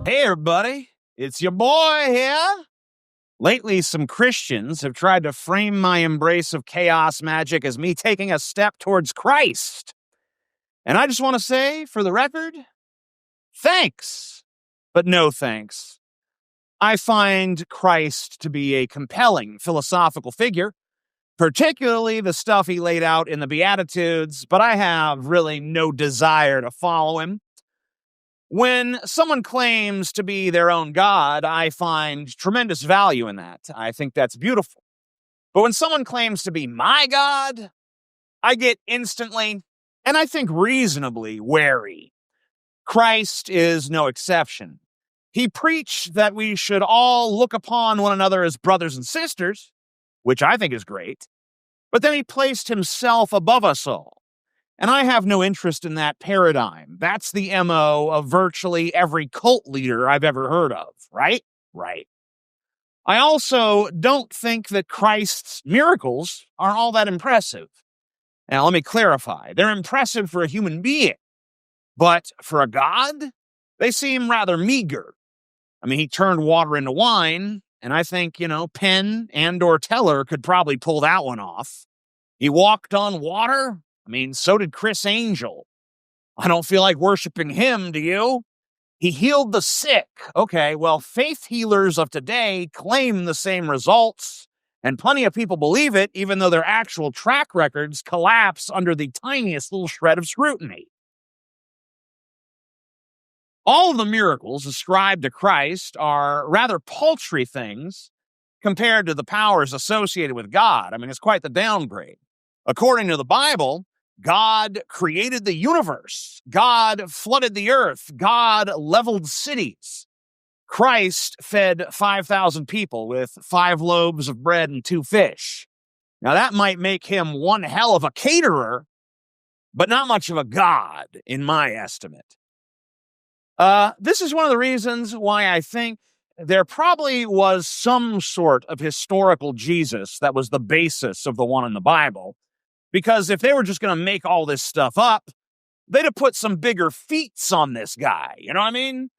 Hey, everybody. It's your boy here. Lately, some Christians have tried to frame my embrace of chaos magic as me taking a step towards Christ. And I just want to say, for the record, thanks, but no thanks. I find Christ to be a compelling philosophical figure, particularly the stuff he laid out in the Beatitudes, but I have really no desire to follow him. When someone claims to be their own God, I find tremendous value in that. I think that's beautiful. But when someone claims to be my God, I get instantly, and I think reasonably, wary. Christ is no exception. He preached that we should all look upon one another as brothers and sisters, which I think is great, but then he placed himself above us all. And I have no interest in that paradigm. That's the MO of virtually every cult leader I've ever heard of, right? Right. I also don't think that Christ's miracles are all that impressive. Now, let me clarify. They're impressive for a human being, but for a god, they seem rather meager. I mean, he turned water into wine, and I think, Penn and or Teller could probably pull that one off. He walked on water. I mean, so did Chris Angel. I don't feel like worshiping him, do you? He healed the sick. Okay, well, faith healers of today claim the same results, and plenty of people believe it, even though their actual track records collapse under the tiniest little shred of scrutiny. All of the miracles ascribed to Christ are rather paltry things compared to the powers associated with God. I mean, it's quite the downgrade. According to the Bible, God created the universe. God flooded the earth. God leveled cities. Christ fed 5,000 people with 5 loaves of bread and 2 fish. Now, that might make him one hell of a caterer, but not much of a god, in my estimate. This is one of the reasons why I think there probably was some sort of historical Jesus that was the basis of the one in the Bible. Because if they were just going to make all this stuff up, they'd have put some bigger feats on this guy, you know what I mean?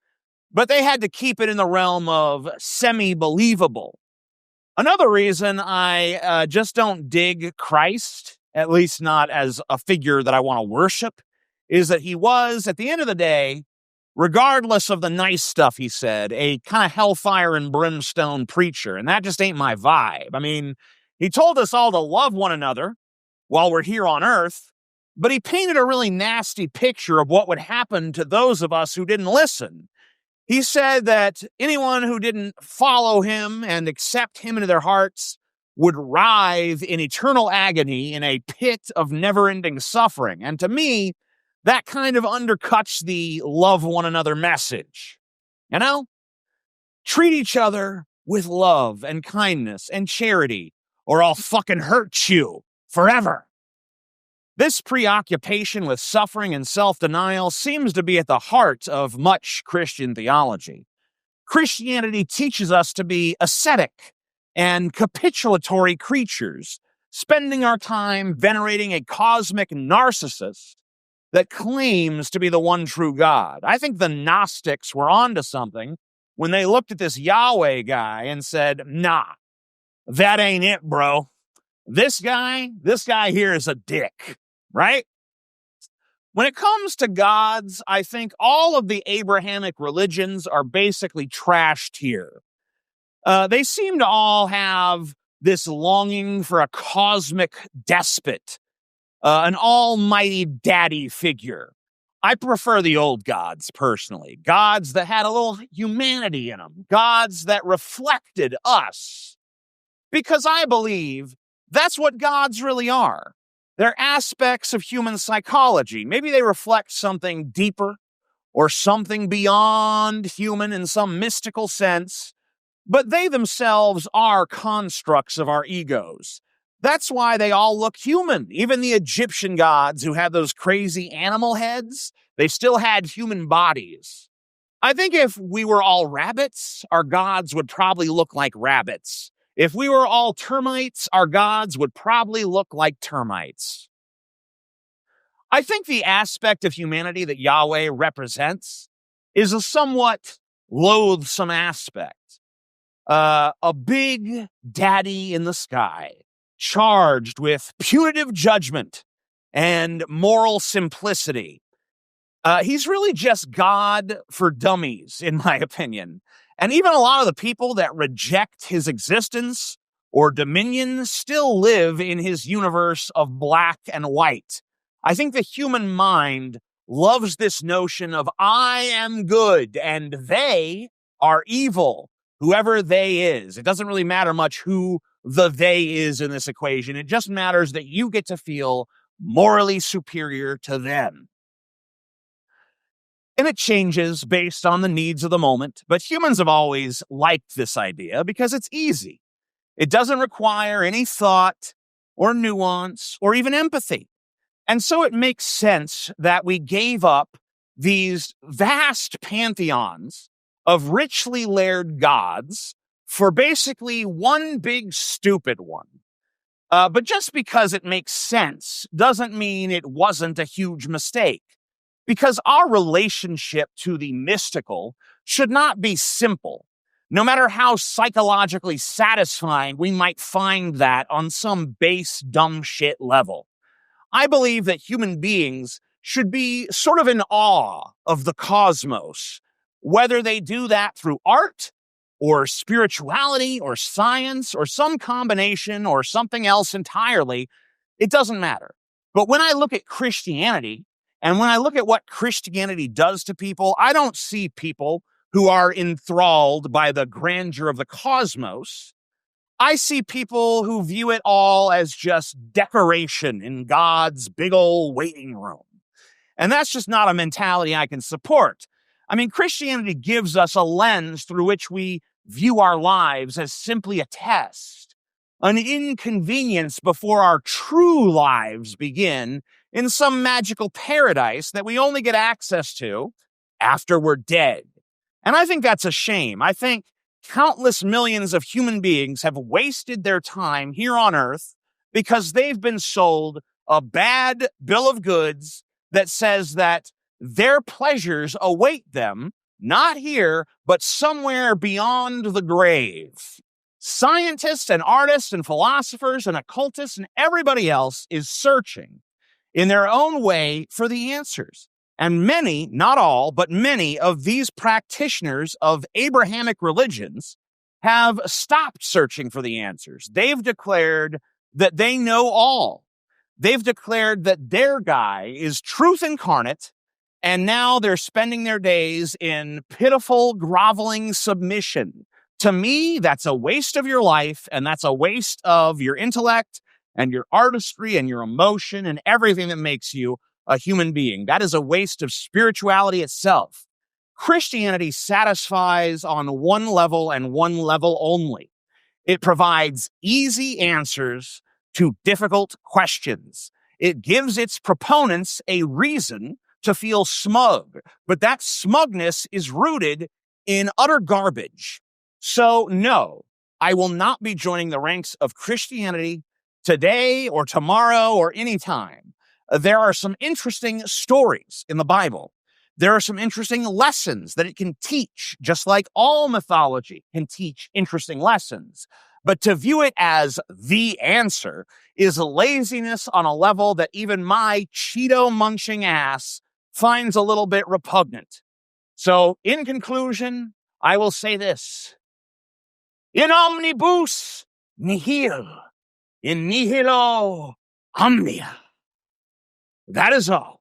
But they had to keep it in the realm of semi-believable. Another reason I just don't dig Christ, at least not as a figure that I want to worship, is that he was, at the end of the day, regardless of the nice stuff he said, a kind of hellfire and brimstone preacher, and that just ain't my vibe. I mean, he told us all to love one another while we're here on earth, but he painted a really nasty picture of what would happen to those of us who didn't listen. He said that anyone who didn't follow him and accept him into their hearts would writhe in eternal agony in a pit of never-ending suffering. And to me, that kind of undercuts the love one another message. You know? Treat each other with love and kindness and charity, or I'll fucking hurt you forever. This preoccupation with suffering and self-denial seems to be at the heart of much Christian theology. Christianity teaches us to be ascetic and capitulatory creatures, spending our time venerating a cosmic narcissist that claims to be the one true God. I think the Gnostics were onto something when they looked at this Yahweh guy and said, nah, that ain't it, bro. This guy here is a dick, right? When it comes to gods, I think all of the Abrahamic religions are basically trashed here. They seem to all have this longing for a cosmic despot, an almighty daddy figure. I prefer the old gods, personally. Gods that had a little humanity in them. Gods that reflected us. Because I believe that's what gods really are. They're aspects of human psychology. Maybe they reflect something deeper or something beyond human in some mystical sense, but they themselves are constructs of our egos. That's why they all look human. Even the Egyptian gods who had those crazy animal heads, they still had human bodies. I think if we were all rabbits, our gods would probably look like rabbits. If we were all termites, our gods would probably look like termites. I think the aspect of humanity that Yahweh represents is a somewhat loathsome aspect. A big daddy in the sky, charged with punitive judgment and moral simplicity. He's really just God for dummies, in my opinion. And even a lot of the people that reject his existence or dominion still live in his universe of black and white. I think the human mind loves this notion of I am good and they are evil, whoever they is. It doesn't really matter much who the they is in this equation. It just matters that you get to feel morally superior to them. And it changes based on the needs of the moment, but humans have always liked this idea because it's easy. It doesn't require any thought or nuance or even empathy. And so it makes sense that we gave up these vast pantheons of richly layered gods for basically one big stupid one. But just because it makes sense doesn't mean it wasn't a huge mistake. Because our relationship to the mystical should not be simple, no matter how psychologically satisfying we might find that on some base dumb shit level. I believe that human beings should be sort of in awe of the cosmos, whether they do that through art or spirituality or science or some combination or something else entirely. It doesn't matter. But when I look at Christianity, and when I look at what Christianity does to people, I don't see people who are enthralled by the grandeur of the cosmos. I see people who view it all as just decoration in God's big old waiting room. And that's just not a mentality I can support. I mean, Christianity gives us a lens through which we view our lives as simply a test, an inconvenience before our true lives begin in some magical paradise that we only get access to after we're dead. And I think that's a shame. I think countless millions of human beings have wasted their time here on earth because they've been sold a bad bill of goods that says that their pleasures await them, not here, but somewhere beyond the grave. Scientists and artists and philosophers and occultists and everybody else is searching in their own way for the answers. And many, not all, but many of these practitioners of Abrahamic religions have stopped searching for the answers. They've declared that they know all. They've declared that their guy is truth incarnate, and now they're spending their days in pitiful, groveling submission. To me, that's a waste of your life, and that's a waste of your intellect and your artistry and your emotion and everything that makes you a human being. That is a waste of spirituality itself. Christianity satisfies on one level and one level only. It provides easy answers to difficult questions. It gives its proponents a reason to feel smug, but that smugness is rooted in utter garbage. So no, I will not be joining the ranks of Christianity today or tomorrow or anytime. There are some interesting stories in the Bible. There are some interesting lessons that it can teach, just like all mythology can teach interesting lessons. But to view it as the answer is laziness on a level that even my Cheeto-munching ass finds a little bit repugnant. So, in conclusion, I will say this. In omnibus nihil, in nihilo omnia. That is all.